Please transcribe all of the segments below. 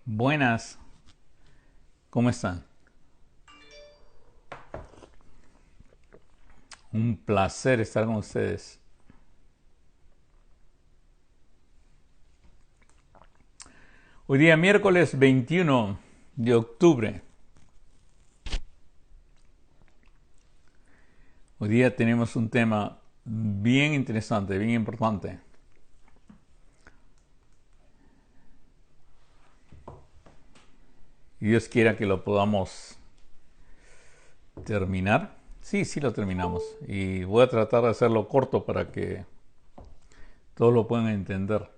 Buenas, ¿cómo están? Un placer estar con ustedes. Hoy día miércoles 21 de octubre. Hoy día tenemos un tema bien interesante, bien importante. Y Dios quiera que lo podamos terminar. Sí, lo terminamos. Y voy a tratar de hacerlo corto para que todos lo puedan entender.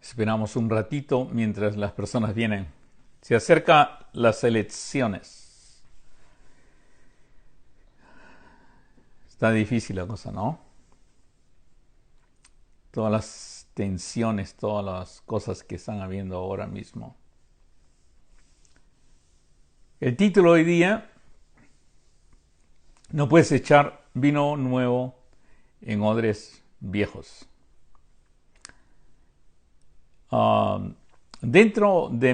Esperamos un ratito mientras las personas vienen. Se acercan las elecciones. Está difícil la cosa, ¿no? Todas las tensiones, todas las cosas que están habiendo ahora mismo. El título hoy día: no puedes echar vino nuevo en odres viejos. Dentro de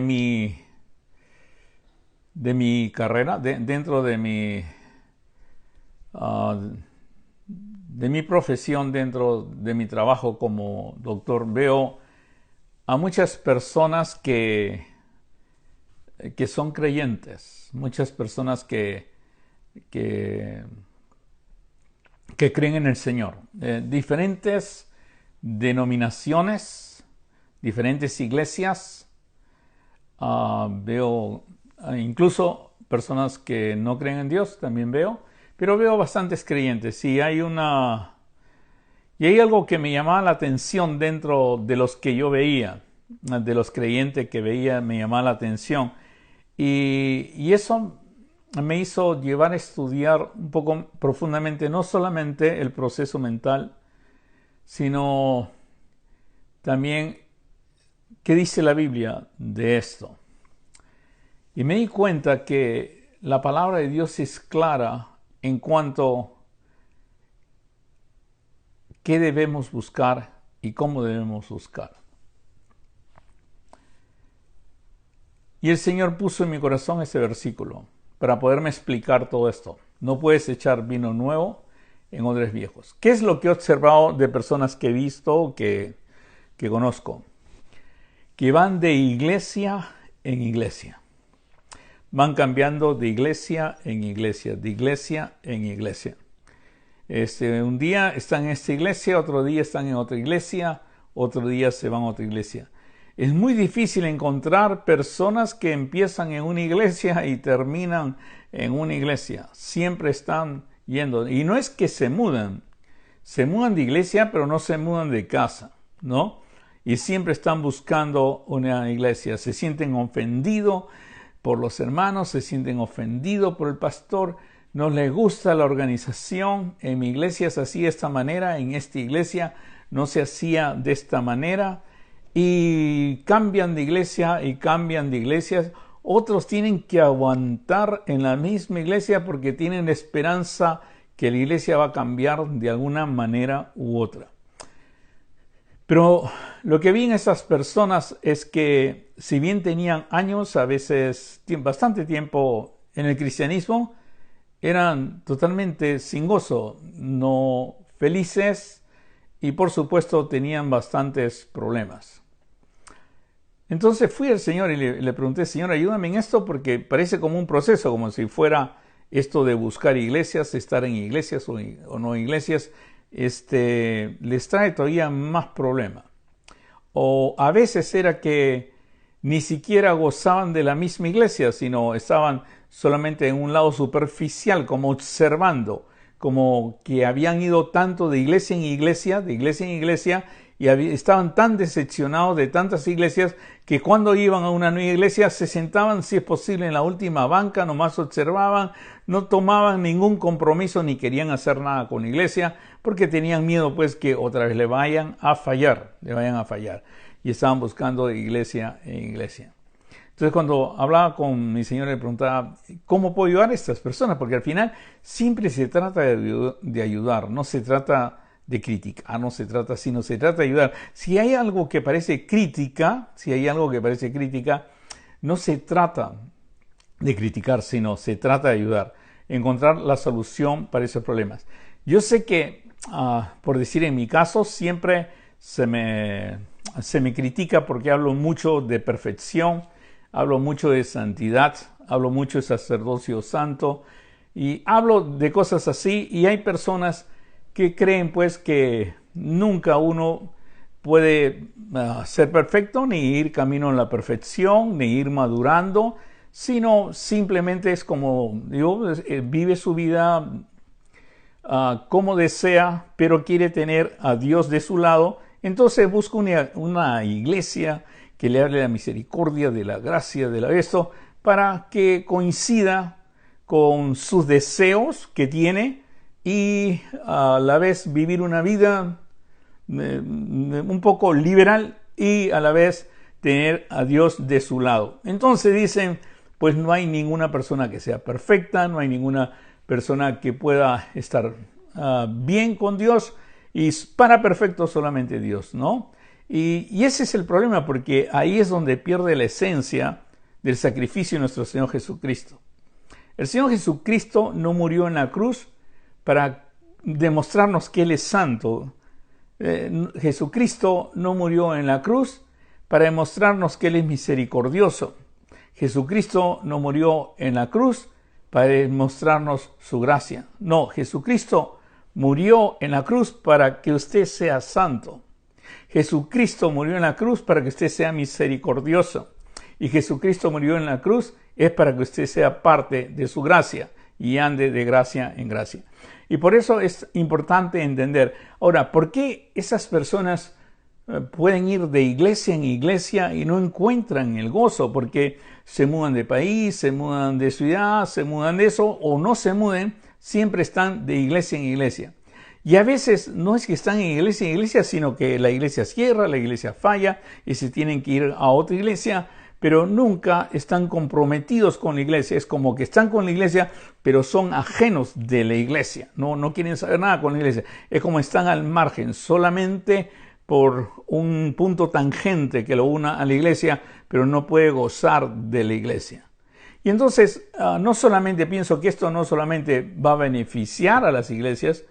mi carrera, dentro de mi profesión, dentro de mi trabajo como doctor, veo a muchas personas que son creyentes, muchas personas que creen en el Señor. Diferentes denominaciones, diferentes iglesias. Veo incluso personas que no creen en Dios, también veo, pero veo bastantes creyentes. Y hay algo que me llamaba la atención dentro de los que yo veía, de los creyentes que veía, me llamaba la atención. Y eso me hizo llevar a estudiar un poco profundamente, no solamente el proceso mental, sino también qué dice la Biblia de esto. Y me di cuenta que la palabra de Dios es clara en cuanto a qué debemos buscar y cómo debemos buscar. Y el Señor puso en mi corazón este versículo para poderme explicar todo esto. No puedes echar vino nuevo en odres viejos. ¿Qué es lo que he observado de personas que he visto, que conozco? Que van de iglesia en iglesia. Van cambiando de iglesia en iglesia, de iglesia en iglesia. Un día están en esta iglesia, otro día están en otra iglesia, otro día se van a otra iglesia. Es muy difícil encontrar personas que empiezan en una iglesia y terminan en una iglesia. Siempre están yendo. Y no es que se mudan de iglesia, pero no se mudan de casa, ¿no? Y siempre están buscando una iglesia. Se sienten ofendidos por los hermanos, se sienten ofendidos por el pastor. No les gusta la organización. En mi iglesia se hacía de esta manera, en esta iglesia no se hacía de esta manera. Y cambian de iglesia y cambian de iglesias. Otros tienen que aguantar en la misma iglesia porque tienen esperanza que la iglesia va a cambiar de alguna manera u otra. Pero lo que vi en esas personas es que si bien tenían años, a veces bastante tiempo en el cristianismo, eran totalmente sin gozo, no felices y por supuesto tenían bastantes problemas. Entonces fui al Señor y le pregunté: Señor, ayúdame en esto, porque parece como un proceso, como si fuera esto de buscar iglesias, estar en iglesias o no iglesias, les trae todavía más problemas. O a veces era que ni siquiera gozaban de la misma iglesia, sino estaban solamente en un lado superficial, como observando, como que habían ido tanto de iglesia en iglesia, y estaban tan decepcionados de tantas iglesias que cuando iban a una nueva iglesia se sentaban, si es posible, en la última banca, nomás observaban, no tomaban ningún compromiso ni querían hacer nada con la iglesia porque tenían miedo pues que otra vez le vayan a fallar. Y estaban buscando de iglesia en iglesia. Entonces cuando hablaba con mi señora le preguntaba: ¿cómo puedo ayudar a estas personas? Porque al final siempre se trata de ayudar, no se trata de criticar, no se trata así, no se trata de ayudar. Si hay algo que parece crítica, no se trata de criticar, sino se trata de ayudar, encontrar la solución para esos problemas. Yo sé que, por decir en mi caso, siempre se me critica porque hablo mucho de perfección, hablo mucho de santidad, hablo mucho de sacerdocio santo y hablo de cosas así, y hay personas que creen pues que nunca uno puede ser perfecto, ni ir camino en la perfección, ni ir madurando, sino simplemente es como Dios vive su vida como desea, pero quiere tener a Dios de su lado. Entonces busca una iglesia que le hable de la misericordia, de la gracia, de esto, para que coincida con sus deseos que tiene y a la vez vivir una vida un poco liberal y a la vez tener a Dios de su lado. Entonces dicen, pues no hay ninguna persona que sea perfecta, no hay ninguna persona que pueda estar bien con Dios, y para perfecto solamente Dios, ¿no? Y ese es el problema, porque ahí es donde pierde la esencia del sacrificio de nuestro Señor Jesucristo. El Señor Jesucristo no murió en la cruz para demostrarnos que Él es santo. Jesucristo no murió en la cruz para demostrarnos que Él es misericordioso. Jesucristo no murió en la cruz para demostrarnos su gracia. No, Jesucristo murió en la cruz para que usted sea santo. Jesucristo murió en la cruz para que usted sea misericordioso. Y Jesucristo murió en la cruz es para que usted sea parte de su gracia y ande de gracia en gracia. Y por eso es importante entender. Ahora, ¿por qué esas personas pueden ir de iglesia en iglesia y no encuentran el gozo? Porque se mudan de país, se mudan de ciudad, se mudan de eso, o no se muden, siempre están de iglesia en iglesia. Y a veces no es que están en iglesia, sino que la iglesia cierra, la iglesia falla y se tienen que ir a otra iglesia, pero nunca están comprometidos con la iglesia. Es como que están con la iglesia, pero son ajenos de la iglesia. No quieren saber nada con la iglesia. Es como están al margen, solamente por un punto tangente que lo una a la iglesia, pero no puede gozar de la iglesia. Y entonces, no solamente pienso que esto no solamente va a beneficiar a las iglesias,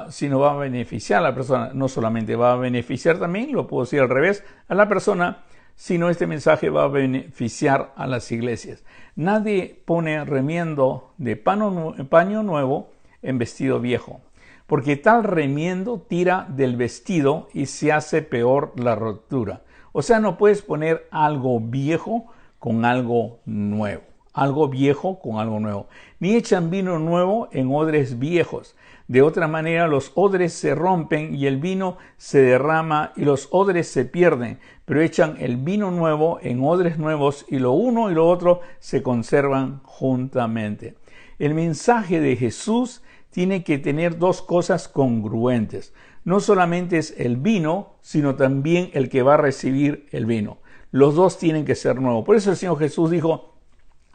sino va a beneficiar a la persona. No solamente va a beneficiar también, lo puedo decir al revés, a la persona, sino este mensaje va a beneficiar a las iglesias. Nadie pone remiendo de paño nuevo en vestido viejo, porque tal remiendo tira del vestido y se hace peor la rotura. O sea, no puedes poner algo viejo con algo nuevo. Algo viejo con algo nuevo. Ni echan vino nuevo en odres viejos. De otra manera, los odres se rompen y el vino se derrama y los odres se pierden. Pero echan el vino nuevo en odres nuevos y lo uno y lo otro se conservan juntamente. El mensaje de Jesús tiene que tener dos cosas congruentes. No solamente es el vino, sino también el que va a recibir el vino. Los dos tienen que ser nuevos. Por eso el Señor Jesús dijo,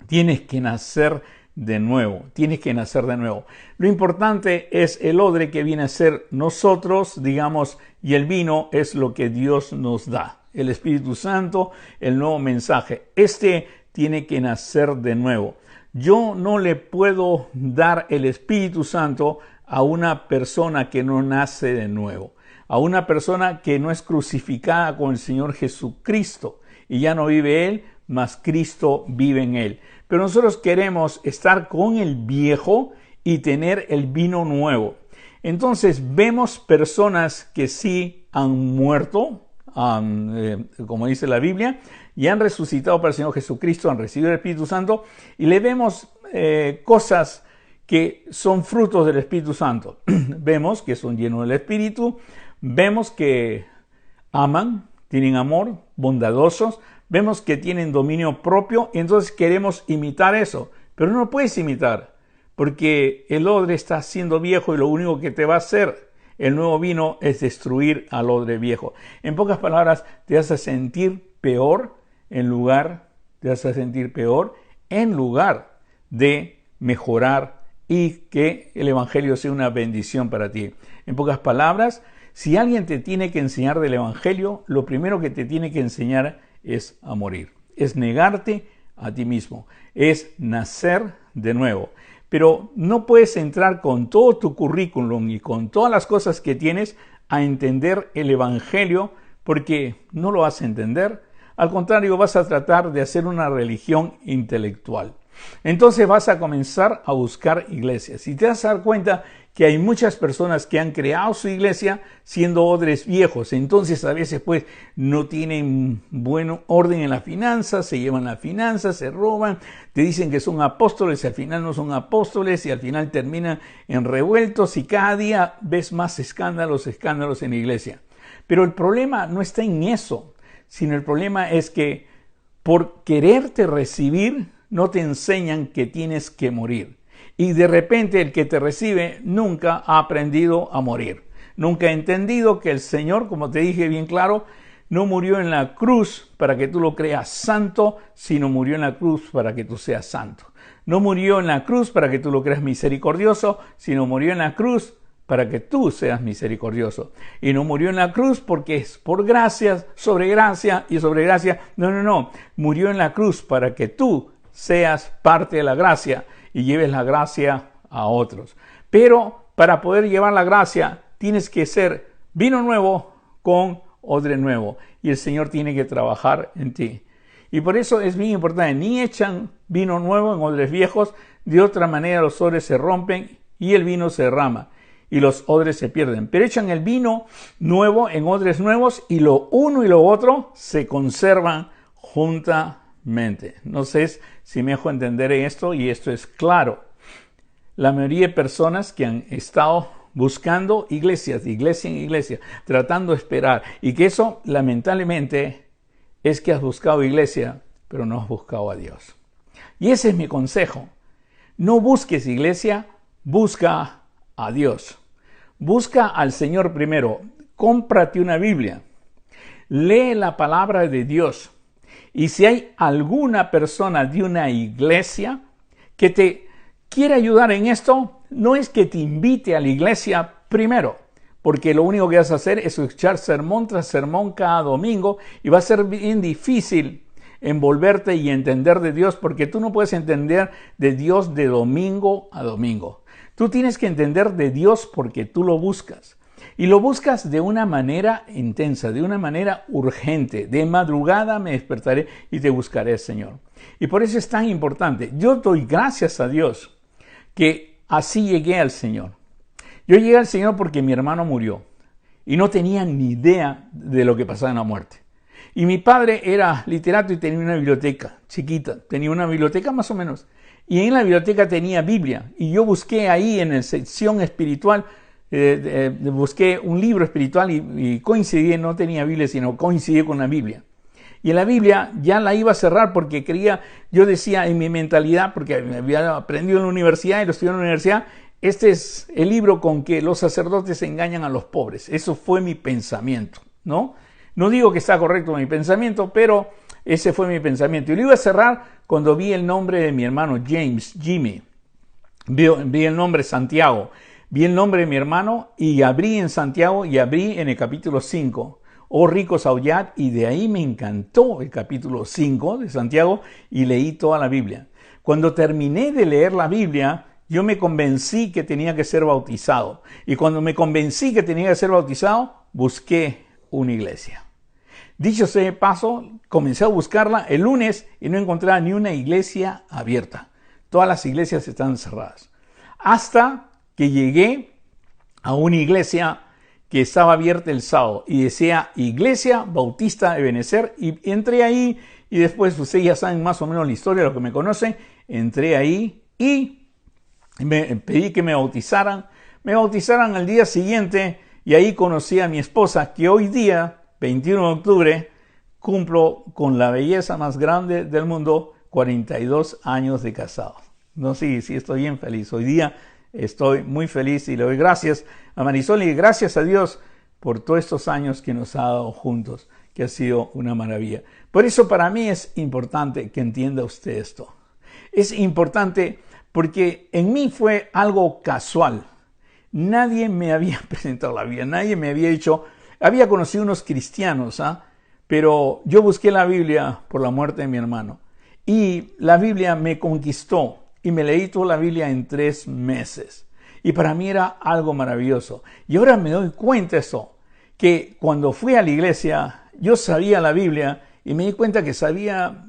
tienes que nacer de nuevo, tienes que nacer de nuevo. Lo importante es el odre que viene a ser nosotros, digamos, y el vino es lo que Dios nos da. El Espíritu Santo, el nuevo mensaje. Este tiene que nacer de nuevo. Yo no le puedo dar el Espíritu Santo a una persona que no nace de nuevo, a una persona que no es crucificada con el Señor Jesucristo y ya no vive Él, mas Cristo vive en Él. Pero nosotros queremos estar con el viejo y tener el vino nuevo. Entonces vemos personas que sí han muerto, como dice la Biblia, y han resucitado para el Señor Jesucristo, han recibido el Espíritu Santo, y le vemos cosas que son frutos del Espíritu Santo. Vemos que son llenos del Espíritu, vemos que aman, tienen amor, bondadosos, vemos que tienen dominio propio, y entonces queremos imitar eso. Pero no lo puedes imitar, porque el odre está siendo viejo y lo único que te va a hacer el nuevo vino es destruir al odre viejo. En pocas palabras, te vas a sentir peor en lugar de mejorar y que el Evangelio sea una bendición para ti. En pocas palabras, si alguien te tiene que enseñar del Evangelio, lo primero que te tiene que enseñar es a morir. Es negarte a ti mismo. Es nacer de nuevo. Pero no puedes entrar con todo tu currículum y con todas las cosas que tienes a entender el Evangelio porque no lo vas a entender. Al contrario, vas a tratar de hacer una religión intelectual. Entonces vas a comenzar a buscar iglesias y te vas a dar cuenta que hay muchas personas que han creado su iglesia siendo odres viejos. Entonces a veces pues no tienen buen orden en las finanzas, se llevan las finanzas, se roban, te dicen que son apóstoles y al final no son apóstoles y al final terminan en revueltos y cada día ves más escándalos en la iglesia. Pero el problema no está en eso, sino el problema es que por quererte recibir no te enseñan que tienes que morir. Y de repente el que te recibe nunca ha aprendido a morir. Nunca ha entendido que el Señor, como te dije bien claro, no murió en la cruz para que tú lo creas santo, sino murió en la cruz para que tú seas santo. No murió en la cruz para que tú lo creas misericordioso, sino murió en la cruz para que tú seas misericordioso. Y no murió en la cruz porque es por gracia, sobre gracia y sobre gracia. No. Murió en la cruz para que tú seas parte de la gracia y lleves la gracia a otros. Pero para poder llevar la gracia tienes que ser vino nuevo con odre nuevo y el Señor tiene que trabajar en ti. Y por eso es bien importante, ni echan vino nuevo en odres viejos, de otra manera los odres se rompen y el vino se derrama y los odres se pierden. Pero echan el vino nuevo en odres nuevos y lo uno y lo otro se conservan juntamente. No sé si me dejo entender esto y esto es claro. La mayoría de personas que han estado buscando iglesias, de iglesia en iglesia, tratando de esperar y que eso lamentablemente es que has buscado iglesia, pero no has buscado a Dios. Y ese es mi consejo. No busques iglesia, busca a Dios. Busca al Señor primero. Cómprate una Biblia. Lee la palabra de Dios. Y si hay alguna persona de una iglesia que te quiere ayudar en esto, no es que te invite a la iglesia primero, porque lo único que vas a hacer es escuchar sermón tras sermón cada domingo y va a ser bien difícil envolverte y entender de Dios, porque tú no puedes entender de Dios de domingo a domingo. Tú tienes que entender de Dios porque tú lo buscas. Y lo buscas de una manera intensa, de una manera urgente. De madrugada me despertaré y te buscaré, Señor. Y por eso es tan importante. Yo doy gracias a Dios que así llegué al Señor. Yo llegué al Señor porque mi hermano murió y no tenía ni idea de lo que pasaba en la muerte. Y mi padre era literato y tenía una biblioteca chiquita. Tenía una biblioteca más o menos. Y en la biblioteca tenía Biblia. Y yo busqué ahí en la sección espiritual, busqué un libro espiritual y coincidí, no tenía Biblia, sino coincidí con la Biblia. Y en la Biblia ya la iba a cerrar porque yo decía en mi mentalidad, porque me había aprendido en la universidad y lo estudié en la universidad, este es el libro con que los sacerdotes engañan a los pobres. Eso fue mi pensamiento, ¿no? No digo que está correcto mi pensamiento, pero ese fue mi pensamiento. Y lo iba a cerrar cuando vi el nombre de mi hermano Jimmy. Vi el nombre Santiago. Vi el nombre de mi hermano y abrí en Santiago y abrí en el capítulo 5. Oh ricos aullad, y de ahí me encantó el capítulo 5 de Santiago y leí toda la Biblia. Cuando terminé de leer la Biblia, yo me convencí que tenía que ser bautizado. Y cuando me convencí que tenía que ser bautizado, busqué una iglesia. Dicho sea de paso, comencé a buscarla el lunes y no encontraba ni una iglesia abierta. Todas las iglesias están cerradas. Hasta que llegué a una iglesia que estaba abierta el sábado y decía Iglesia Bautista de Benecer, y entré ahí y después ustedes ya saben más o menos la historia, los que me conocen, entré ahí y me pedí que me bautizaran al día siguiente y ahí conocí a mi esposa, que hoy día, 21 de octubre, cumplo con la belleza más grande del mundo, 42 años de casado. No, sí, estoy bien feliz. Hoy día estoy muy feliz y le doy gracias a Marisol y gracias a Dios por todos estos años que nos ha dado juntos, que ha sido una maravilla. Por eso para mí es importante que entienda usted esto. Es importante porque en mí fue algo casual. nadie me había presentado la Biblia, nadie me había dicho, había conocido unos cristianos, pero yo busqué la Biblia por la muerte de mi hermano. Y la Biblia me conquistó y me leí toda la Biblia en 3 meses. Y para mí era algo maravilloso. Y ahora me doy cuenta de eso, que cuando fui a la iglesia, yo sabía la Biblia y me di cuenta que sabía,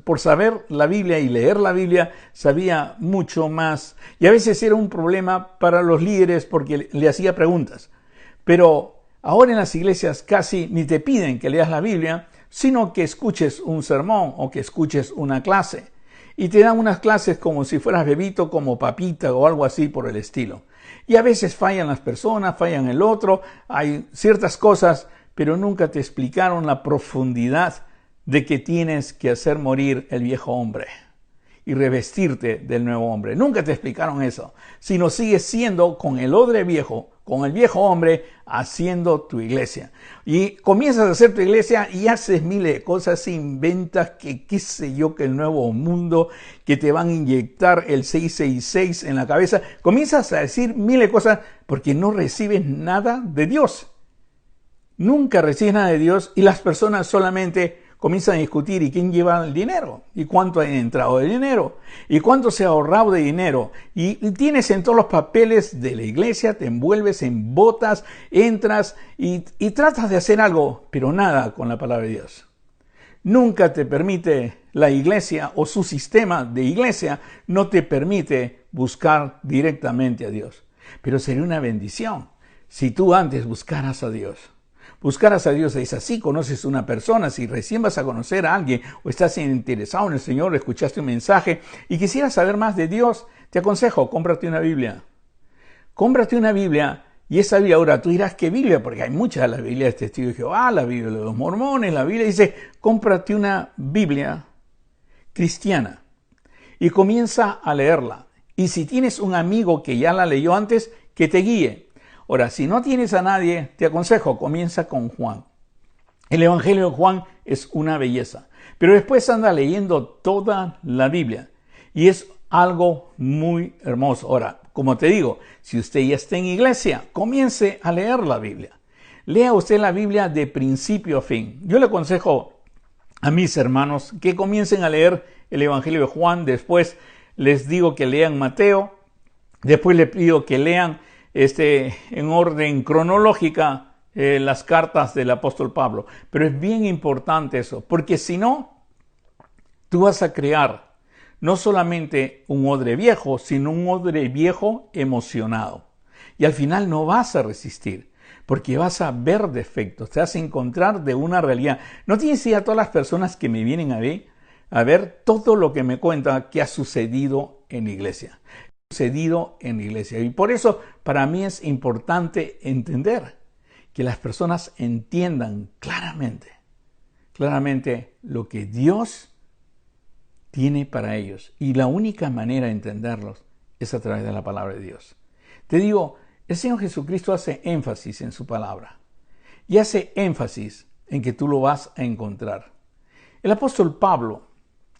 por saber la Biblia y leer la Biblia, sabía mucho más. Y a veces era un problema para los líderes porque le hacía preguntas. Pero ahora en las iglesias casi ni te piden que leas la Biblia, sino que escuches un sermón o que escuches una clase. Y te dan unas clases como si fueras bebito, como papita o algo así por el estilo. Y a veces fallan las personas, fallan el otro, hay ciertas cosas, pero nunca te explicaron la profundidad de que tienes que hacer morir el viejo hombre y revestirte del nuevo hombre. Nunca te explicaron eso, sino sigues siendo con el odre viejo, con el viejo hombre, haciendo tu iglesia. Y comienzas a hacer tu iglesia y haces miles de cosas, inventas que qué sé yo, que el nuevo mundo, que te van a inyectar el 666 en la cabeza. Comienzas a decir miles de cosas porque no recibes nada de Dios. Nunca recibes nada de Dios y las personas solamente comienzan a discutir y quién lleva el dinero y cuánto ha entrado de dinero y cuánto se ha ahorrado de dinero y tienes en todos los papeles de la iglesia, te envuelves en botas, entras y tratas de hacer algo, pero nada con la palabra de Dios. Nunca te permite la iglesia o su sistema de iglesia, no te permite buscar directamente a Dios. Pero sería una bendición si tú antes buscaras a Dios. Buscarás a Dios es así, conoces a una persona, si recién vas a conocer a alguien o estás interesado en el Señor, escuchaste un mensaje y quisieras saber más de Dios, te aconsejo, cómprate una Biblia. Cómprate una Biblia y esa Biblia, ahora tú dirás, ¿qué Biblia? Porque hay muchas de las Biblias de Testigos de Jehová, la Biblia de los mormones, la Biblia dice, cómprate una Biblia cristiana y comienza a leerla. Y si tienes un amigo que ya la leyó antes, que te guíe. Ahora, si no tienes a nadie, te aconsejo, comienza con Juan. El Evangelio de Juan es una belleza, pero después anda leyendo toda la Biblia y es algo muy hermoso. Ahora, como te digo, si usted ya está en iglesia, comience a leer la Biblia. Lea usted la Biblia de principio a fin. Yo le aconsejo a mis hermanos que comiencen a leer el Evangelio de Juan, después les digo que lean Mateo, después les pido que lean en orden cronológica las cartas del apóstol Pablo. Pero es bien importante eso, porque si no, tú vas a crear no solamente un odre viejo, sino un odre viejo emocionado. Y al final no vas a resistir, porque vas a ver defectos, te vas a encontrar de una realidad. No tienes idea todas las personas que me vienen a ver todo lo que me cuentan que ha sucedido en la iglesia. Y por eso para mí es importante entender que las personas entiendan claramente lo que Dios tiene para ellos. Y la única manera de entenderlos es a través de la palabra de Dios. Te digo, el Señor Jesucristo hace énfasis en su palabra y hace énfasis en que tú lo vas a encontrar. El apóstol Pablo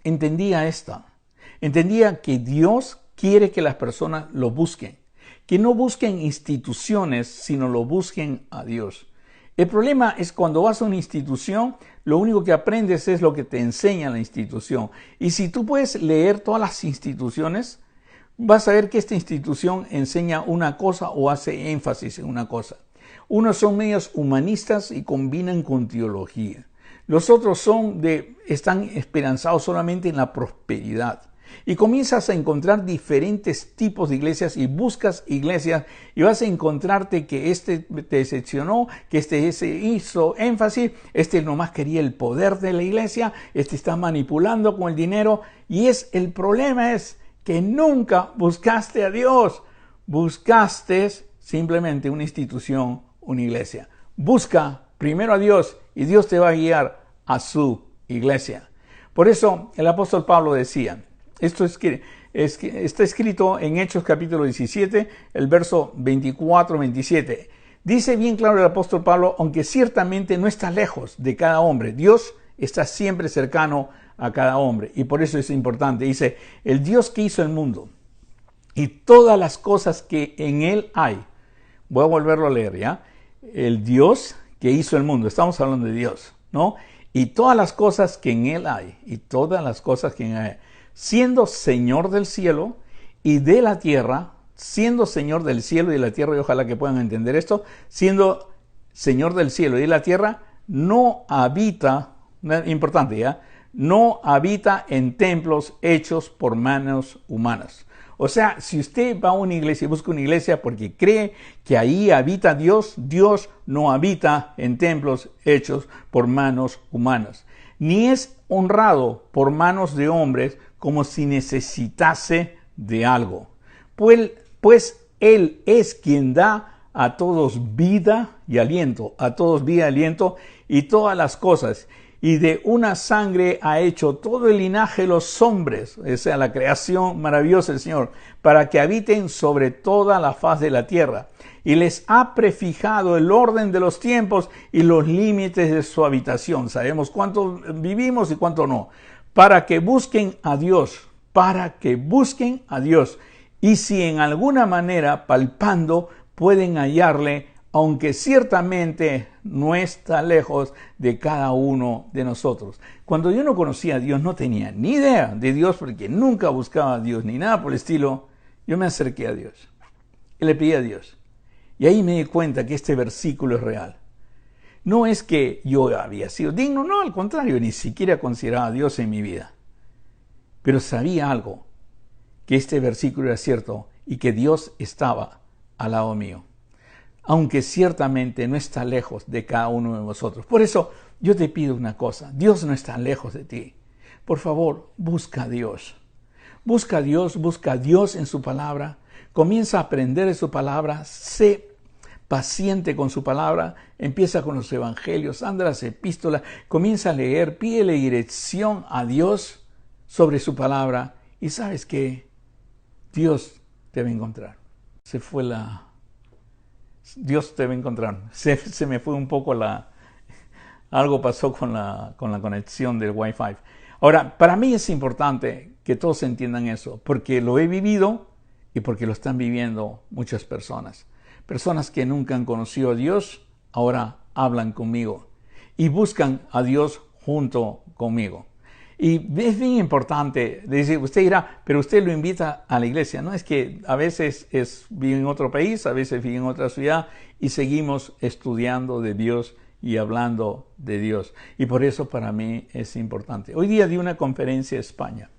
entendía que Dios quiere que las personas lo busquen, que no busquen instituciones, sino lo busquen a Dios. El problema es cuando vas a una institución, lo único que aprendes es lo que te enseña la institución. Y si tú puedes leer todas las instituciones, vas a ver que esta institución enseña una cosa o hace énfasis en una cosa. Unos son medios humanistas y combinan con teología. Los otros están esperanzados solamente en la prosperidad. Y comienzas a encontrar diferentes tipos de iglesias y buscas iglesias y vas a encontrarte que este te decepcionó, que este hizo énfasis, este nomás quería el poder de la iglesia, este está manipulando con el dinero y el problema es que nunca buscaste a Dios, buscaste simplemente una institución, una iglesia. Busca primero a Dios y Dios te va a guiar a su iglesia. Por eso el apóstol Pablo decía, esto está escrito en Hechos capítulo 17, el verso 24-27. Dice bien claro el apóstol Pablo, aunque ciertamente no está lejos de cada hombre, Dios está siempre cercano a cada hombre. Y por eso es importante. Dice, el Dios que hizo el mundo y todas las cosas que en él hay, voy a volverlo a leer, ¿ya? El Dios que hizo el mundo, estamos hablando de Dios, ¿no? Y todas las cosas que en Él hay, y todas las cosas que en Él hay, siendo Señor del cielo y de la tierra, siendo Señor del cielo y de la tierra, y ojalá que puedan entender esto, siendo Señor del cielo y de la tierra, no habita, importante ya, no habita en templos hechos por manos humanas. O sea, si usted va a una iglesia y busca una iglesia porque cree que ahí habita Dios, Dios no habita en templos hechos por manos humanas. Ni es honrado por manos de hombres como si necesitase de algo. Pues Él es quien da a todos vida y aliento, y todas las cosas. Y de una sangre ha hecho todo el linaje de los hombres, o sea, la creación maravillosa del Señor, para que habiten sobre toda la faz de la tierra. Y les ha prefijado el orden de los tiempos y los límites de su habitación. Sabemos cuánto vivimos y cuánto no. Para que busquen a Dios, Y si en alguna manera, palpando, pueden hallarle, aunque ciertamente no está lejos de cada uno de nosotros. Cuando yo no conocía a Dios, no tenía ni idea de Dios, porque nunca buscaba a Dios ni nada por el estilo, yo me acerqué a Dios y le pedí a Dios. Y ahí me di cuenta que este versículo es real. No es que yo había sido digno, no, al contrario, ni siquiera consideraba a Dios en mi vida. Pero sabía algo, que este versículo era cierto y que Dios estaba al lado mío. Aunque ciertamente no está lejos de cada uno de vosotros. Por eso yo te pido una cosa, Dios no está lejos de ti. Por favor, busca a Dios. Busca a Dios en su palabra. Comienza a aprender de su palabra. Sé paciente con su palabra. Empieza con los evangelios, anda las epístolas. Comienza a leer, pídele dirección a Dios sobre su palabra. Y ¿sabes qué? Dios te va a encontrar. Dios te va a encontrar. Se me fue un poco algo pasó con la conexión del Wi-Fi. Ahora, para mí es importante que todos entiendan eso, porque lo he vivido y porque lo están viviendo muchas personas. Personas que nunca han conocido a Dios, ahora hablan conmigo y buscan a Dios junto conmigo. Y es bien importante decir, usted dirá, pero usted lo invita a la iglesia. No, es que a veces vive en otro país, a veces vive en otra ciudad y seguimos estudiando de Dios y hablando de Dios. Y por eso para mí es importante. Hoy día di una conferencia en España.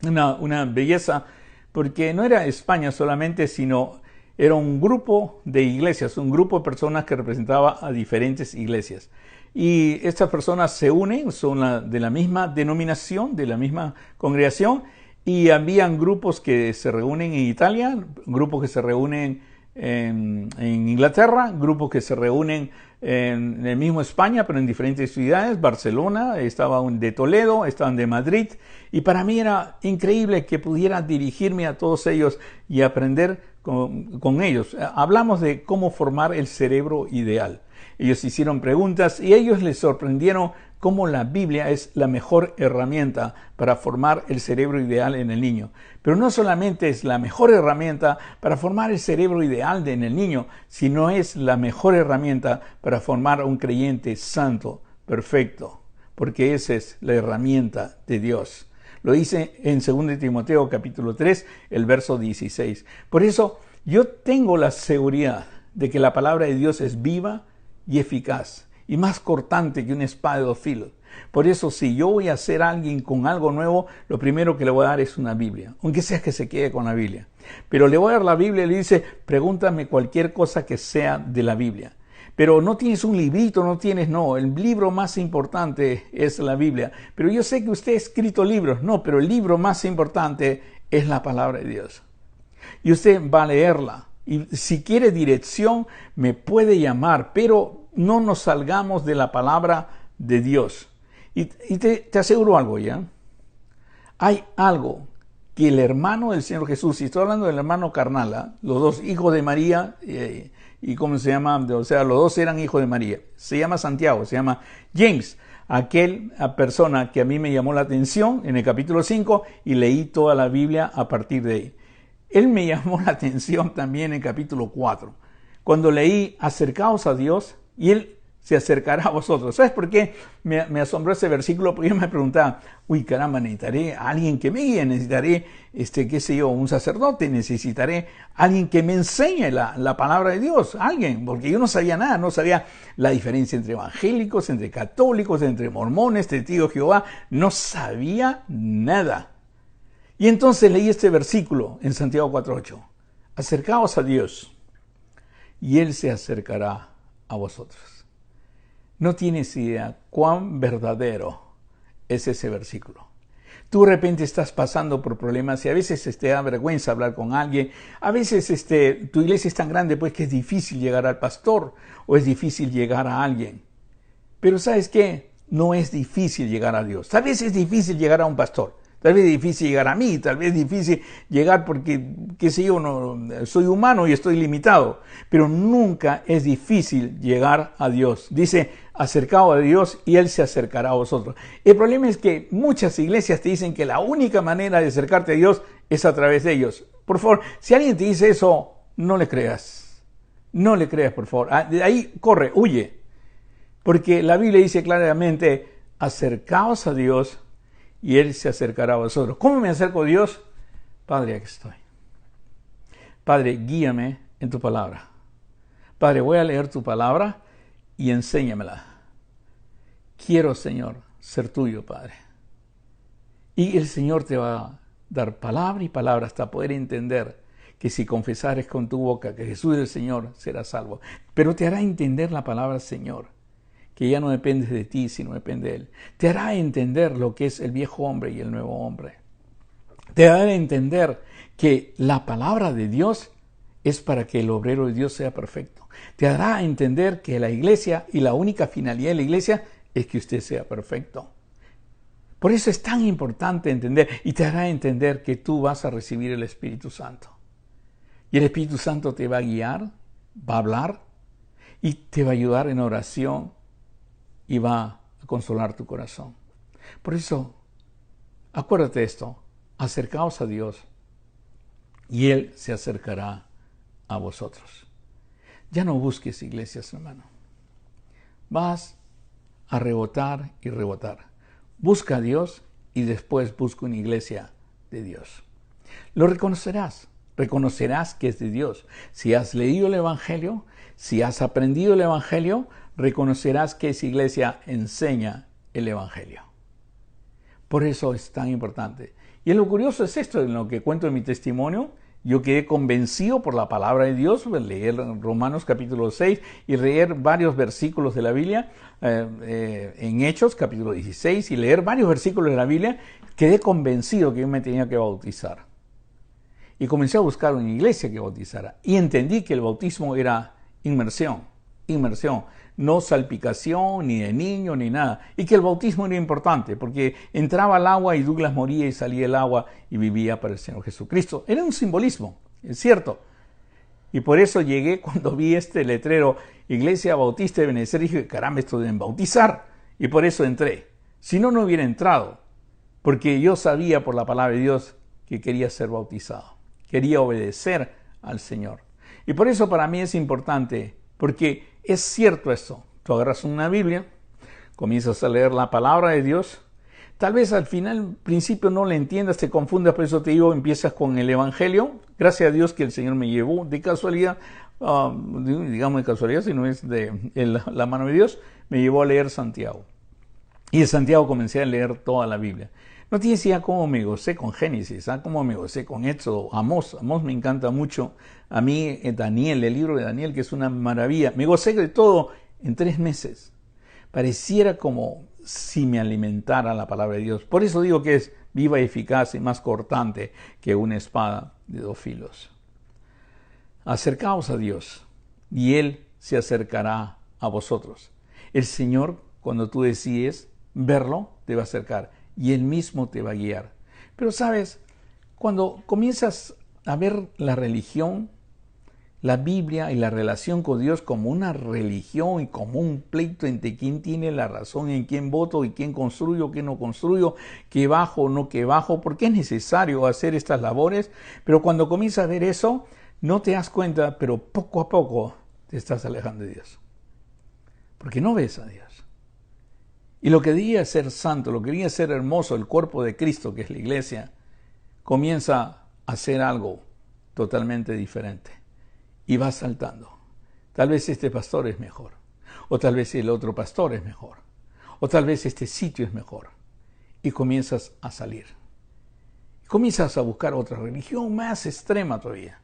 Una belleza, porque no era España solamente, sino era un grupo de iglesias, un grupo de personas que representaba a diferentes iglesias. Y estas personas se unen, son de la misma denominación, de la misma congregación, y habían grupos que se reúnen en Italia, grupos que se reúnen en Inglaterra, grupos que se reúnen en el mismo España, pero en diferentes ciudades, Barcelona, estaban de Toledo, estaban de Madrid, y para mí era increíble que pudiera dirigirme a todos ellos y aprender con ellos. Hablamos de cómo formar el cerebro ideal. Ellos hicieron preguntas y ellos les sorprendieron cómo la Biblia es la mejor herramienta para formar el cerebro ideal en el niño. Pero no solamente es la mejor herramienta para formar el cerebro ideal en el niño, sino es la mejor herramienta para formar a un creyente santo, perfecto, porque esa es la herramienta de Dios. Lo dice en 2 Timoteo capítulo 3, el verso 16. Por eso yo tengo la seguridad de que la palabra de Dios es viva y eficaz, y más cortante que una espada de 2 filos. Por eso, si yo voy a hacer a alguien con algo nuevo, lo primero que le voy a dar es una Biblia, aunque sea que se quede con la Biblia. Pero le voy a dar la Biblia y le dice, pregúntame cualquier cosa que sea de la Biblia. Pero no tienes un librito, no, el libro más importante es la Biblia. Pero yo sé que usted ha escrito libros, no, pero el libro más importante es la palabra de Dios. Y usted va a leerla. Y si quiere dirección, me puede llamar, pero no nos salgamos de la palabra de Dios. Y te aseguro algo, ¿ya? Hay algo que el hermano del Señor Jesús, y estoy hablando del hermano carnal, los dos hijos de María, y ¿cómo se llama? O sea, los dos eran hijos de María. Se llama Santiago, se llama James, aquella persona que a mí me llamó la atención en el capítulo 5 y leí toda la Biblia a partir de ahí. Él me llamó la atención también en el capítulo 4, cuando leí acercaos a Dios y Él se acercará a vosotros. ¿Sabes por qué me asombró ese versículo? Porque yo me preguntaba, uy, caramba, necesitaré a alguien que me guíe, necesitaré, qué sé yo, un sacerdote, necesitaré a alguien que me enseñe la palabra de Dios, alguien, porque yo no sabía nada, no sabía la diferencia entre evangélicos, entre católicos, entre mormones, testigos de Jehová, no sabía nada. Y entonces leí este versículo en Santiago 4:8, acercaos a Dios y Él se acercará a vosotros. No tienes idea cuán verdadero es ese versículo. Tú de repente estás pasando por problemas y a veces te da vergüenza hablar con alguien. A veces tu iglesia es tan grande pues que es difícil llegar al pastor o es difícil llegar a alguien. Pero ¿sabes qué? No es difícil llegar a Dios. Tal vez es difícil llegar a un pastor. Tal vez es difícil llegar a mí, tal vez es difícil llegar porque, qué sé yo, no, soy humano y estoy limitado. Pero nunca es difícil llegar a Dios. Dice, acercaos a Dios y Él se acercará a vosotros. El problema es que muchas iglesias te dicen que la única manera de acercarte a Dios es a través de ellos. Por favor, si alguien te dice eso, no le creas. No le creas, por favor. De ahí corre, huye. Porque la Biblia dice claramente, acercaos a Dios y Él se acercará a vosotros. ¿Cómo me acerco a Dios? Padre, aquí estoy. Padre, guíame en tu palabra. Padre, voy a leer tu palabra y enséñamela. Quiero, Señor, ser tuyo, Padre. Y el Señor te va a dar palabra y palabra hasta poder entender que si confesares con tu boca que Jesús es el Señor, serás salvo. Pero te hará entender la palabra Señor, que ya no depende de ti, sino depende de Él. Te hará entender lo que es el viejo hombre y el nuevo hombre. Te hará entender que la palabra de Dios es para que el obrero de Dios sea perfecto. Te hará entender que la iglesia y la única finalidad de la iglesia es que usted sea perfecto. Por eso es tan importante entender y te hará entender que tú vas a recibir el Espíritu Santo. Y el Espíritu Santo te va a guiar, va a hablar y te va a ayudar en oración y va a consolar tu corazón. Por eso, acuérdate de esto, acercaos a Dios y Él se acercará a vosotros. Ya no busques iglesias, hermano. Vas a rebotar y rebotar. Busca a Dios y después busca una iglesia de Dios. Lo reconocerás. Reconocerás que es de Dios. Si has leído el Evangelio, si has aprendido el Evangelio, reconocerás que esa iglesia enseña el Evangelio. Por eso es tan importante. Y lo curioso es esto, en lo que cuento en mi testimonio, yo quedé convencido por la palabra de Dios, leer Romanos capítulo 6 y leer varios versículos de la Biblia, en Hechos capítulo 16 y leer varios versículos de la Biblia, quedé convencido que yo me tenía que bautizar. Y comencé a buscar una iglesia que bautizara. Y entendí que el bautismo era inmersión, no salpicación, ni de niño, ni nada. Y que el bautismo era importante, porque entraba el agua y Douglas moría y salía el agua y vivía para el Señor Jesucristo. Era un simbolismo, es cierto. Y por eso llegué cuando vi este letrero, Iglesia Bautista de Benecer, y dije, caramba, esto deben bautizar. Y por eso entré. Si no, no hubiera entrado. Porque yo sabía por la palabra de Dios que quería ser bautizado. Quería obedecer al Señor. Y por eso para mí es importante, porque es cierto esto. Tú agarras una Biblia, comienzas a leer la palabra de Dios. Tal vez al principio no la entiendas, te confundas, por eso te digo, empiezas con el Evangelio. Gracias a Dios que el Señor me llevó de casualidad, digamos de casualidad, si no es de la mano de Dios, me llevó a leer Santiago. Y de Santiago comencé a leer toda la Biblia. No tienes idea cómo me gocé con Génesis, cómo me gocé con Éxodo, Amós. Amós me encanta mucho. A mí, Daniel, el libro de Daniel, que es una maravilla. Me gocé de todo en 3 meses. Pareciera como si me alimentara la palabra de Dios. Por eso digo que es viva y eficaz y más cortante que una espada de 2 filos. Acercaos a Dios y Él se acercará a vosotros. El Señor, cuando tú decides verlo, te va a acercar. Y Él mismo te va a guiar. Pero sabes, cuando comienzas a ver la religión, la Biblia y la relación con Dios como una religión y como un pleito entre quién tiene la razón, en quién voto y quién construyo, quién no construyo, qué bajo o no qué bajo, porque es necesario hacer estas labores. Pero cuando comienzas a ver eso, no te das cuenta, pero poco a poco te estás alejando de Dios. Porque no ves a Dios. Y lo que debía ser santo, lo que debía ser hermoso, el cuerpo de Cristo, que es la iglesia, comienza a hacer algo totalmente diferente. Y va saltando. Tal vez este pastor es mejor. O tal vez el otro pastor es mejor. O tal vez este sitio es mejor. Y comienzas a salir. Comienzas a buscar otra religión más extrema todavía.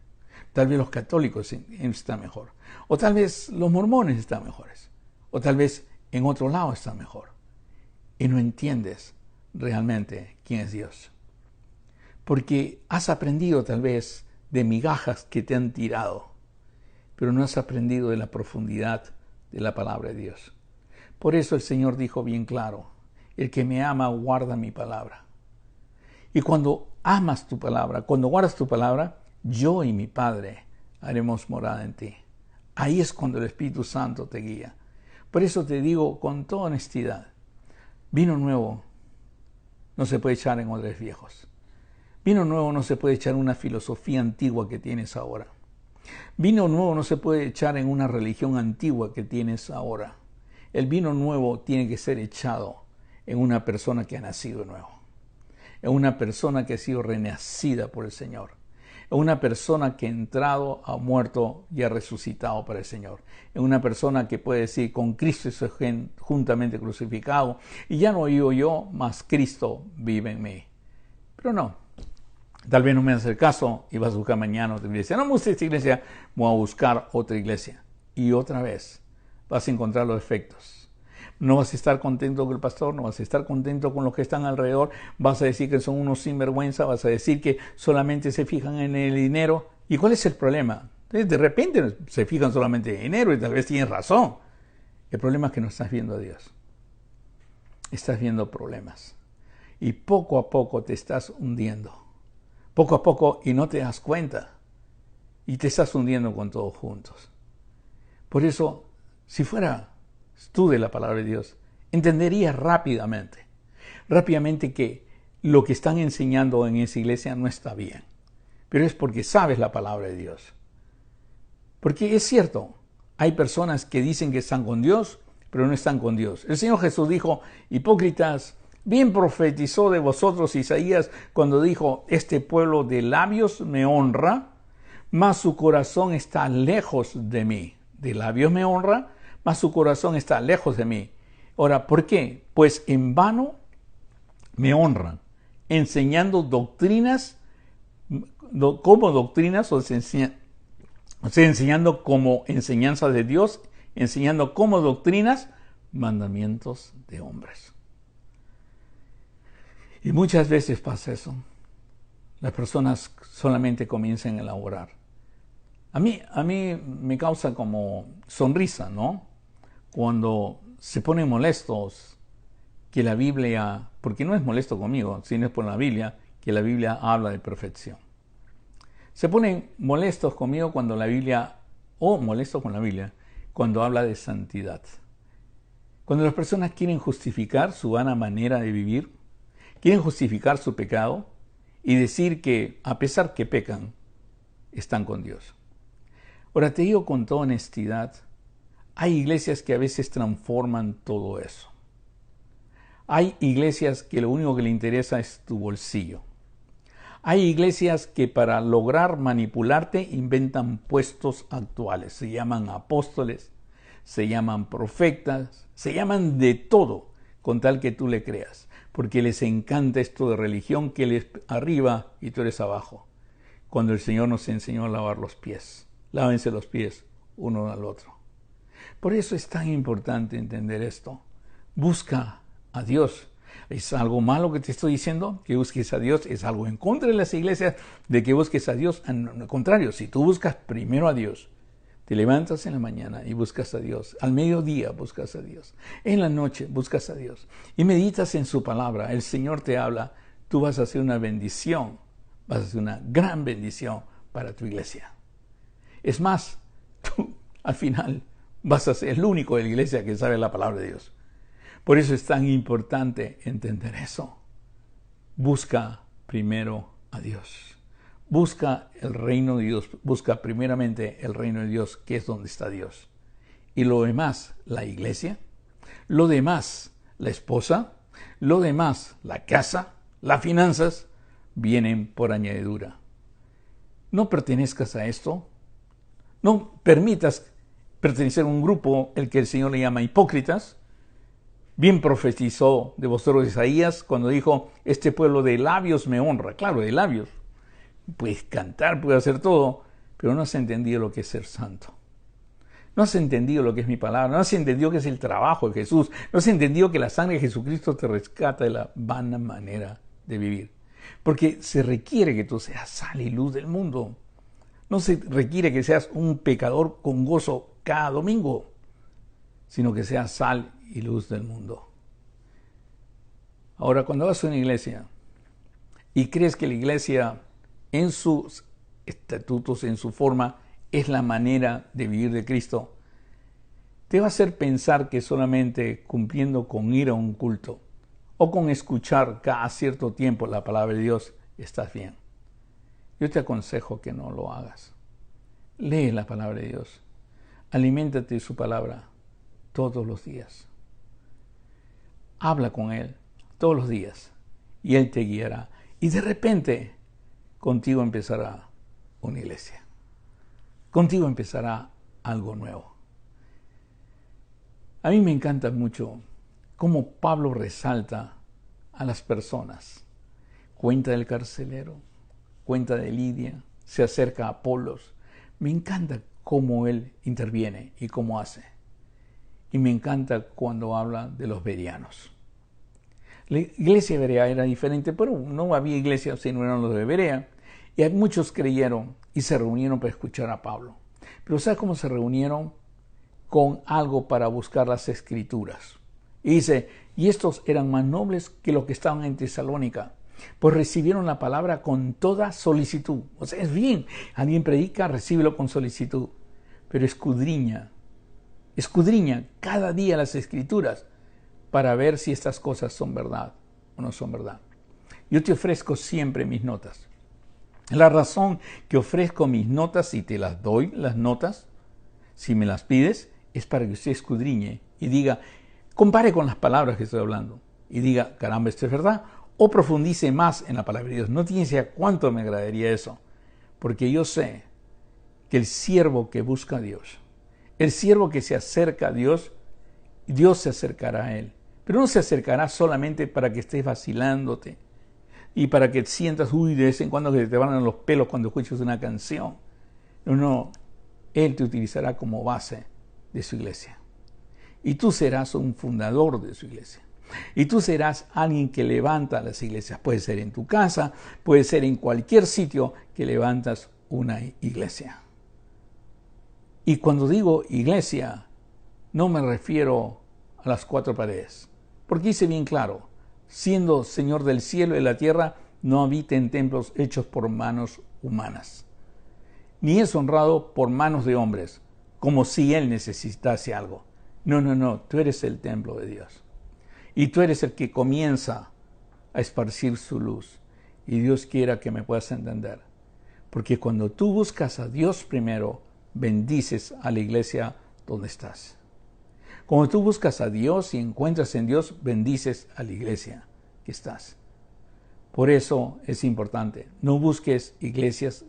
Tal vez los católicos están mejor. O tal vez los mormones están mejores. O tal vez en otro lado están mejor. Y no entiendes realmente quién es Dios. Porque has aprendido tal vez de migajas que te han tirado, pero no has aprendido de la profundidad de la palabra de Dios. Por eso el Señor dijo bien claro, el que me ama guarda mi palabra. Y cuando amas tu palabra, cuando guardas tu palabra, yo y mi Padre haremos morada en ti. Ahí es cuando el Espíritu Santo te guía. Por eso te digo con toda honestidad, vino nuevo no se puede echar en odres viejos. Vino nuevo no se puede echar en una filosofía antigua que tienes ahora. Vino nuevo no se puede echar en una religión antigua que tienes ahora. El vino nuevo tiene que ser echado en una persona que ha nacido de nuevo. En una persona que ha sido renacida por el Señor. En una persona que ha entrado, ha muerto y ha resucitado para el Señor. En una persona que puede decir, con Cristo estoy juntamente crucificado, y ya no vivo yo, mas Cristo vive en mí. Pero no, tal vez no me hagas el caso y vas a buscar mañana otra iglesia. No me gusta esta iglesia, voy a buscar otra iglesia. Y otra vez vas a encontrar los efectos. No vas a estar contento con el pastor, no vas a estar contento con los que están alrededor, vas a decir que son unos sinvergüenza, vas a decir que solamente se fijan en el dinero. ¿Y cuál es el problema? De repente se fijan solamente en dinero y tal vez tienen razón. El problema es que no estás viendo a Dios. Estás viendo problemas. Y poco a poco te estás hundiendo. Poco a poco y no te das cuenta. Y te estás hundiendo con todos juntos. Por eso, si fuera tú de la palabra de Dios, entenderías rápidamente que lo que están enseñando en esa iglesia no está bien. Pero es porque sabes la palabra de Dios. Porque es cierto, hay personas que dicen que están con Dios, pero no están con Dios. El Señor Jesús dijo, hipócritas, bien profetizó de vosotros Isaías cuando dijo, este pueblo de labios me honra, mas su corazón está lejos de mí. De labios me honra, mas su corazón está lejos de mí. Ahora, ¿por qué? Pues en vano me honran, enseñando doctrinas, como doctrinas, enseñando como enseñanza de Dios, enseñando como doctrinas, mandamientos de hombres. Y muchas veces pasa eso. Las personas solamente comienzan a elaborar. A mí me causa como sonrisa, ¿no? Cuando se ponen molestos que la Biblia, porque no es molesto conmigo, sino es por la Biblia, que la Biblia habla de perfección. Se ponen molestos conmigo cuando la Biblia, o molestos con la Biblia, cuando habla de santidad. Cuando las personas quieren justificar su vana manera de vivir, quieren justificar su pecado y decir que a pesar que pecan, están con Dios. Ahora te digo con toda honestidad, hay iglesias que a veces transforman todo eso. Hay iglesias que lo único que le interesa es tu bolsillo. Hay iglesias que para lograr manipularte inventan puestos actuales. Se llaman apóstoles, se llaman profetas, se llaman de todo con tal que tú le creas. Porque les encanta esto de religión, que él es arriba y tú eres abajo. Cuando el Señor nos enseñó a lavar los pies. Lávense los pies uno al otro. Por eso es tan importante entender esto. Busca a Dios. ¿Es algo malo que te estoy diciendo? Que busques a Dios. ¿Es algo en contra de las iglesias de que busques a Dios? Al contrario, si tú buscas primero a Dios, te levantas en la mañana y buscas a Dios. Al mediodía buscas a Dios. En la noche buscas a Dios. Y meditas en su palabra. El Señor te habla. Tú vas a hacer una bendición. Vas a hacer una gran bendición para tu iglesia. Es más, tú al final vas a ser el único de la iglesia que sabe la palabra de Dios. Por eso es tan importante entender eso. Busca primero a Dios. Busca el reino de Dios, busca primeramente el reino de Dios, que es donde está Dios. Y lo demás, la iglesia, lo demás, la esposa, lo demás, la casa, las finanzas, vienen por añadidura. No pertenezcas a esto. No permitas pertenecer a un grupo el que el Señor le llama hipócritas. Bien profetizó de vosotros Isaías cuando dijo, este pueblo de labios me honra. Claro, de labios. Puedes cantar, puedes hacer todo, pero no has entendido lo que es ser santo. No has entendido lo que es mi palabra, no has entendido que es el trabajo de Jesús, no has entendido que la sangre de Jesucristo te rescata de la vana manera de vivir. Porque se requiere que tú seas sal y luz del mundo. No se requiere que seas un pecador con gozo cada domingo, sino que seas sal y luz del mundo. Ahora, cuando vas a una iglesia y crees que la iglesia en sus estatutos, en su forma, es la manera de vivir de Cristo, te va a hacer pensar que solamente cumpliendo con ir a un culto o con escuchar cada cierto tiempo la palabra de Dios estás bien. Yo te aconsejo que no lo hagas. Lee la palabra de Dios. Aliméntate de su palabra todos los días. Habla con Él todos los días y Él te guiará. Y de repente contigo empezará una iglesia. Contigo empezará algo nuevo. A mí me encanta mucho cómo Pablo resalta a las personas. Cuenta del carcelero, cuenta de Lidia, se acerca a Apolos. Me encanta cómo él interviene y cómo hace. Y me encanta cuando habla de los bereanos. La iglesia de Berea era diferente, pero no había iglesia si no eran los de Berea. Y muchos creyeron y se reunieron para escuchar a Pablo. Pero ¿sabes cómo se reunieron? Con algo para buscar las escrituras. Y dice, y estos eran más nobles que los que estaban en Tesalónica, pues recibieron la palabra con toda solicitud. O sea, es bien, alguien predica, recíbelo con solicitud, pero escudriña cada día las escrituras para ver si estas cosas son verdad o no son verdad. Yo te ofrezco siempre mis notas. La razón que ofrezco mis notas y te las doy, las notas, si me las pides, es para que usted escudriñe y diga, compare con las palabras que estoy hablando y diga, caramba, esto es verdad, o profundice más en la palabra de Dios. No tienes idea cuánto me agradaría eso, porque yo sé que el siervo que busca a Dios, el siervo que se acerca a Dios, Dios se acercará a él. Pero no se acercará solamente para que estés vacilándote y para que sientas, de vez en cuando que te van a los pelos cuando escuches una canción. No, Él te utilizará como base de su iglesia. Y tú serás un fundador de su iglesia. Y tú serás alguien que levanta las iglesias. Puede ser en tu casa, puede ser en cualquier sitio que levantas una iglesia. Y cuando digo iglesia, no me refiero a las cuatro paredes. Porque dice bien claro, siendo Señor del cielo y de la tierra, no habita en templos hechos por manos humanas. Ni es honrado por manos de hombres, como si Él necesitase algo. No, tú eres el templo de Dios. Y tú eres el que comienza a esparcir su luz. Y Dios quiera que me puedas entender. Porque cuando tú buscas a Dios primero, bendices a la iglesia donde estás. Cuando tú buscas a Dios y encuentras en Dios, bendices a la iglesia que estás. Por eso es importante, no busques iglesias,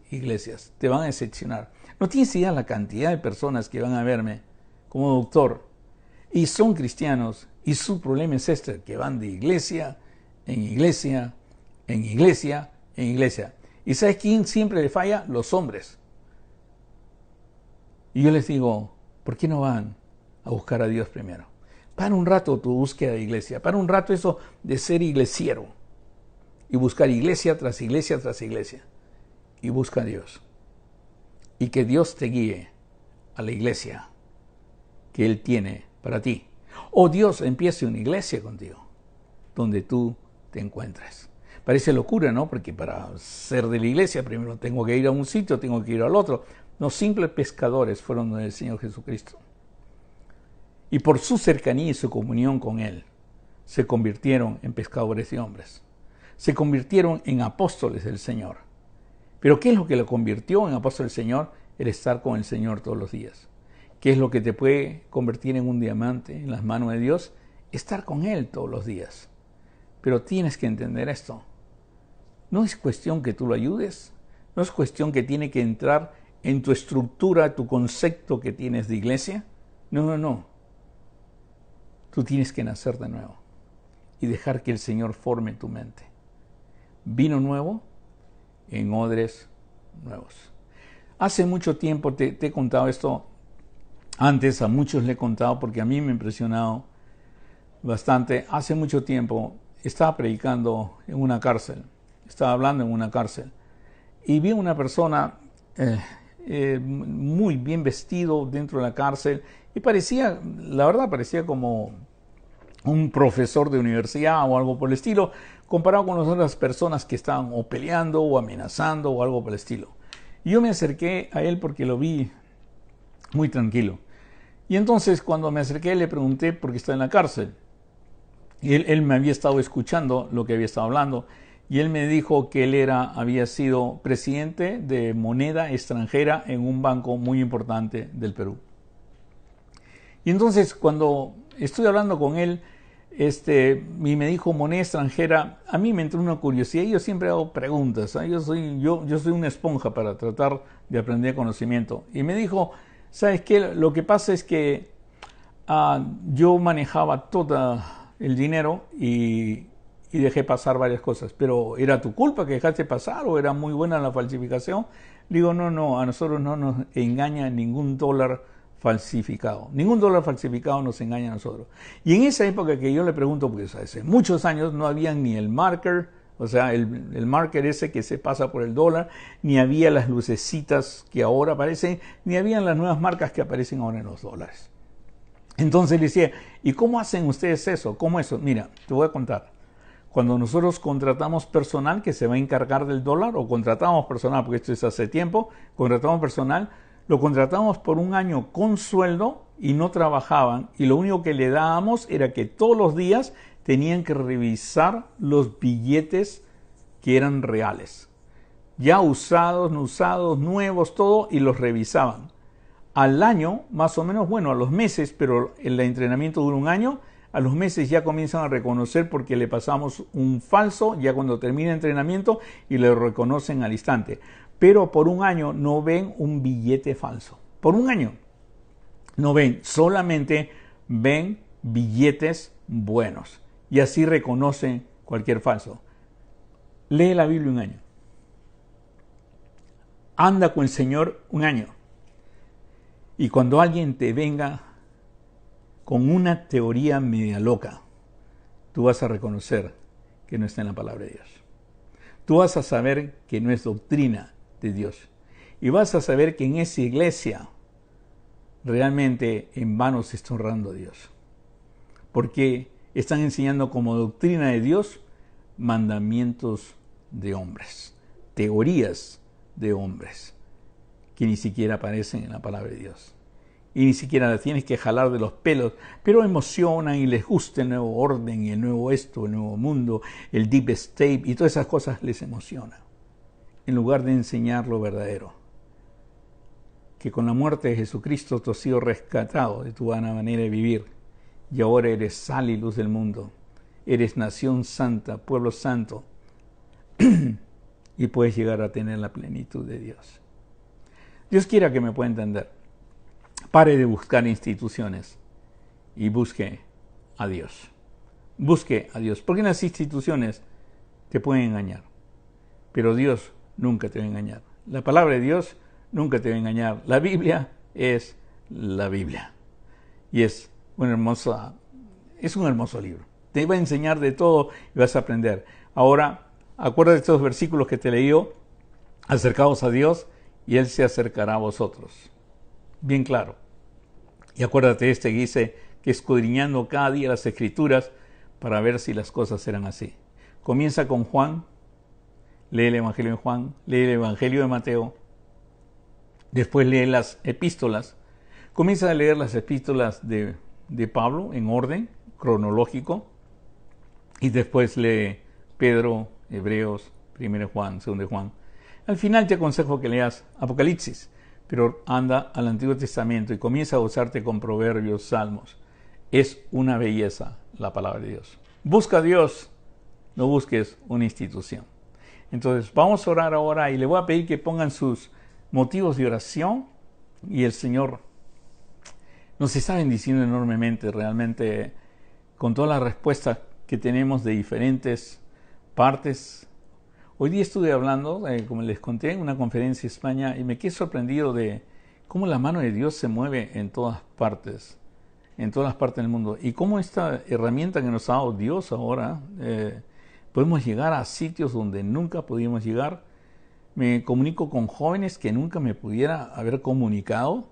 te van a decepcionar. No tienes idea la cantidad de personas que van a verme como doctor y son cristianos y su problema es este, que van de iglesia en iglesia, en iglesia, en iglesia. ¿Y sabes quién siempre le falla? Los hombres. Y yo les digo, ¿por qué no van a buscar a Dios primero? Para un rato tu búsqueda de iglesia, para un rato eso de ser iglesiero y buscar iglesia tras iglesia tras iglesia y busca a Dios y que Dios te guíe a la iglesia que Él tiene para ti. O Dios empiece una iglesia contigo donde tú te encuentres. Parece locura, ¿no? Porque para ser de la iglesia primero tengo que ir a un sitio, tengo que ir al otro. Los simples pescadores fueron del Señor Jesucristo. Y por su cercanía y su comunión con Él, se convirtieron en pescadores de hombres. Se convirtieron en apóstoles del Señor. Pero ¿qué es lo que lo convirtió en apóstol del Señor? El estar con el Señor todos los días. ¿Qué es lo que te puede convertir en un diamante en las manos de Dios? Estar con Él todos los días. Pero tienes que entender esto. No es cuestión que tú lo ayudes. No es cuestión que tiene que entrar en tu estructura, tu concepto que tienes de iglesia. No. Tú tienes que nacer de nuevo y dejar que el Señor forme tu mente. Vino nuevo en odres nuevos. Hace mucho tiempo te he contado esto. Antes a muchos le he contado porque a mí me ha impresionado bastante. Hace mucho tiempo estaba predicando en una cárcel. Estaba hablando en una cárcel. Y vi a una persona muy bien vestido dentro de la cárcel. Y parecía, la verdad, parecía como un profesor de universidad o algo por el estilo, comparado con las otras personas que estaban o peleando o amenazando o algo por el estilo. Y yo me acerqué a él porque lo vi muy tranquilo. Y entonces cuando me acerqué le pregunté por qué está en la cárcel. Y él me había estado escuchando lo que había estado hablando. Y él me dijo que él había sido presidente de moneda extranjera en un banco muy importante del Perú. Y entonces cuando estuve hablando con él, y me dijo moneda extranjera, a mí me entró una curiosidad y yo siempre hago preguntas. ¿Eh? Yo soy una esponja para tratar de aprender conocimiento. Y me dijo, ¿sabes qué? Lo que pasa es que yo manejaba todo el dinero y dejé pasar varias cosas. Pero ¿era tu culpa que dejaste pasar o era muy buena la falsificación? Digo, no, a nosotros no nos engaña ningún dólar falsificado. Ningún dólar falsificado nos engaña a nosotros. Y en esa época que yo le pregunto, pues hace muchos años no había ni el marker, o sea, el marker ese que se pasa por el dólar, ni había las lucecitas que ahora aparecen, ni habían las nuevas marcas que aparecen ahora en los dólares. Entonces le decía, ¿y cómo hacen ustedes eso? ¿Cómo eso? Mira, te voy a contar. Cuando nosotros contratamos personal que se va a encargar del dólar, o contratamos personal, porque esto es hace tiempo, contratamos personal, lo contratamos por un año con sueldo y no trabajaban. Y lo único que le dábamos era que todos los días tenían que revisar los billetes que eran reales. Ya usados, no usados, nuevos, todo, y los revisaban. Al año, más o menos, bueno, a los meses, pero el entrenamiento dura un año, a los meses ya comienzan a reconocer porque le pasamos un falso, ya cuando termina el entrenamiento, y le reconocen al instante. Pero por un año no ven un billete falso. Por un año no ven, solamente ven billetes buenos. Y así reconocen cualquier falso. Lee la Biblia un año. Anda con el Señor un año. Y cuando alguien te venga con una teoría media loca, tú vas a reconocer que no está en la palabra de Dios. Tú vas a saber que no es doctrina de Dios. Y vas a saber que en esa iglesia realmente en vano se está honrando a Dios. Porque están enseñando como doctrina de Dios mandamientos de hombres, teorías de hombres, que ni siquiera aparecen en la palabra de Dios. Y ni siquiera las tienes que jalar de los pelos, pero emocionan y les gusta el nuevo orden, y el nuevo esto, el nuevo mundo, el deep state, y todas esas cosas les emocionan. En lugar de enseñar lo verdadero, que con la muerte de Jesucristo tú has sido rescatado de tu vana manera de vivir, y ahora eres sal y luz del mundo, eres nación santa, pueblo santo, y puedes llegar a tener la plenitud de Dios. Dios quiera que me pueda entender. Pare de buscar instituciones y busque a Dios. Busque a Dios, porque las instituciones te pueden engañar, pero Dios nunca te va a engañar. La palabra de Dios nunca te va a engañar. La Biblia es la Biblia. Y es un hermoso libro. Te va a enseñar de todo y vas a aprender. Ahora, acuérdate de estos versículos que te leí yo. Acercaos a Dios y Él se acercará a vosotros. Bien claro. Y acuérdate de que dice que escudriñando cada día las Escrituras para ver si las cosas eran así. Comienza con Juan. Lee el Evangelio de Juan, lee el Evangelio de Mateo, después lee las epístolas, comienza a leer las epístolas de Pablo en orden cronológico, y después lee Pedro, Hebreos, 1 Juan, 2 Juan. Al final te aconsejo que leas Apocalipsis, pero anda al Antiguo Testamento y comienza a gozarte con Proverbios, Salmos. Es una belleza la palabra de Dios. Busca a Dios, no busques una institución. Entonces vamos a orar ahora y le voy a pedir que pongan sus motivos de oración y el Señor nos está bendiciendo enormemente realmente con todas las respuestas que tenemos de diferentes partes. Hoy día estuve hablando, como les conté, en una conferencia en España y me quedé sorprendido de cómo la mano de Dios se mueve en todas partes del mundo. Y cómo esta herramienta que nos ha dado Dios ahora, podemos llegar a sitios donde nunca podíamos llegar. Me comunico con jóvenes que nunca me pudiera haber comunicado.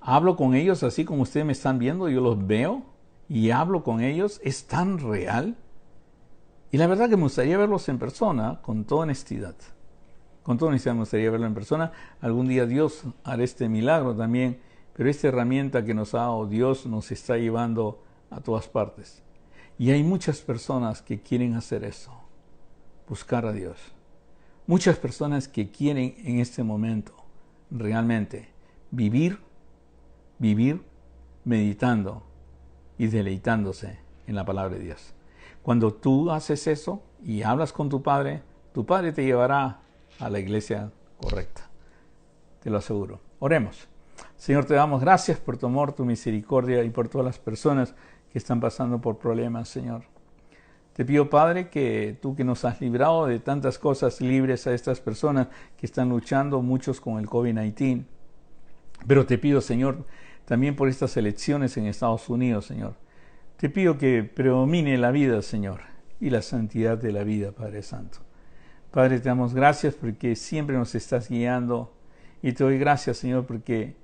Hablo con ellos así como ustedes me están viendo, yo los veo y hablo con ellos. Es tan real. Y la verdad que me gustaría verlos en persona, con toda honestidad. Con toda honestidad me gustaría verlos en persona. Algún día Dios hará este milagro también, pero esta herramienta que nos ha dado Dios nos está llevando a todas partes. Y hay muchas personas que quieren hacer eso, buscar a Dios. Muchas personas que quieren en este momento realmente vivir meditando y deleitándose en la palabra de Dios. Cuando tú haces eso y hablas con tu Padre te llevará a la iglesia correcta. Te lo aseguro. Oremos. Señor, te damos gracias por tu amor, tu misericordia y por todas las personas que están pasando por problemas, Señor. Te pido, Padre, que tú que nos has librado de tantas cosas, libres a estas personas que están luchando, muchos con el COVID-19. Pero te pido, Señor, también por estas elecciones en Estados Unidos, Señor. Te pido que predomine la vida, Señor, y la santidad de la vida, Padre Santo. Padre, te damos gracias porque siempre nos estás guiando. Y te doy gracias, Señor, porque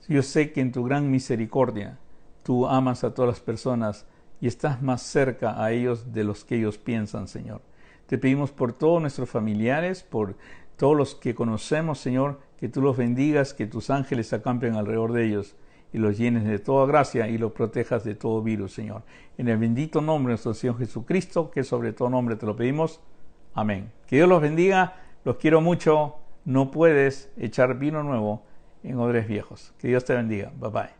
yo sé que en tu gran misericordia tú amas a todas las personas y estás más cerca a ellos de los que ellos piensan, Señor. Te pedimos por todos nuestros familiares, por todos los que conocemos, Señor, que tú los bendigas, que tus ángeles acampen alrededor de ellos y los llenes de toda gracia y los protejas de todo virus, Señor. En el bendito nombre de nuestro Señor Jesucristo, que sobre todo nombre te lo pedimos. Amén. Que Dios los bendiga, los quiero mucho. No puedes echar vino nuevo en odres viejos. Que Dios te bendiga. Bye bye.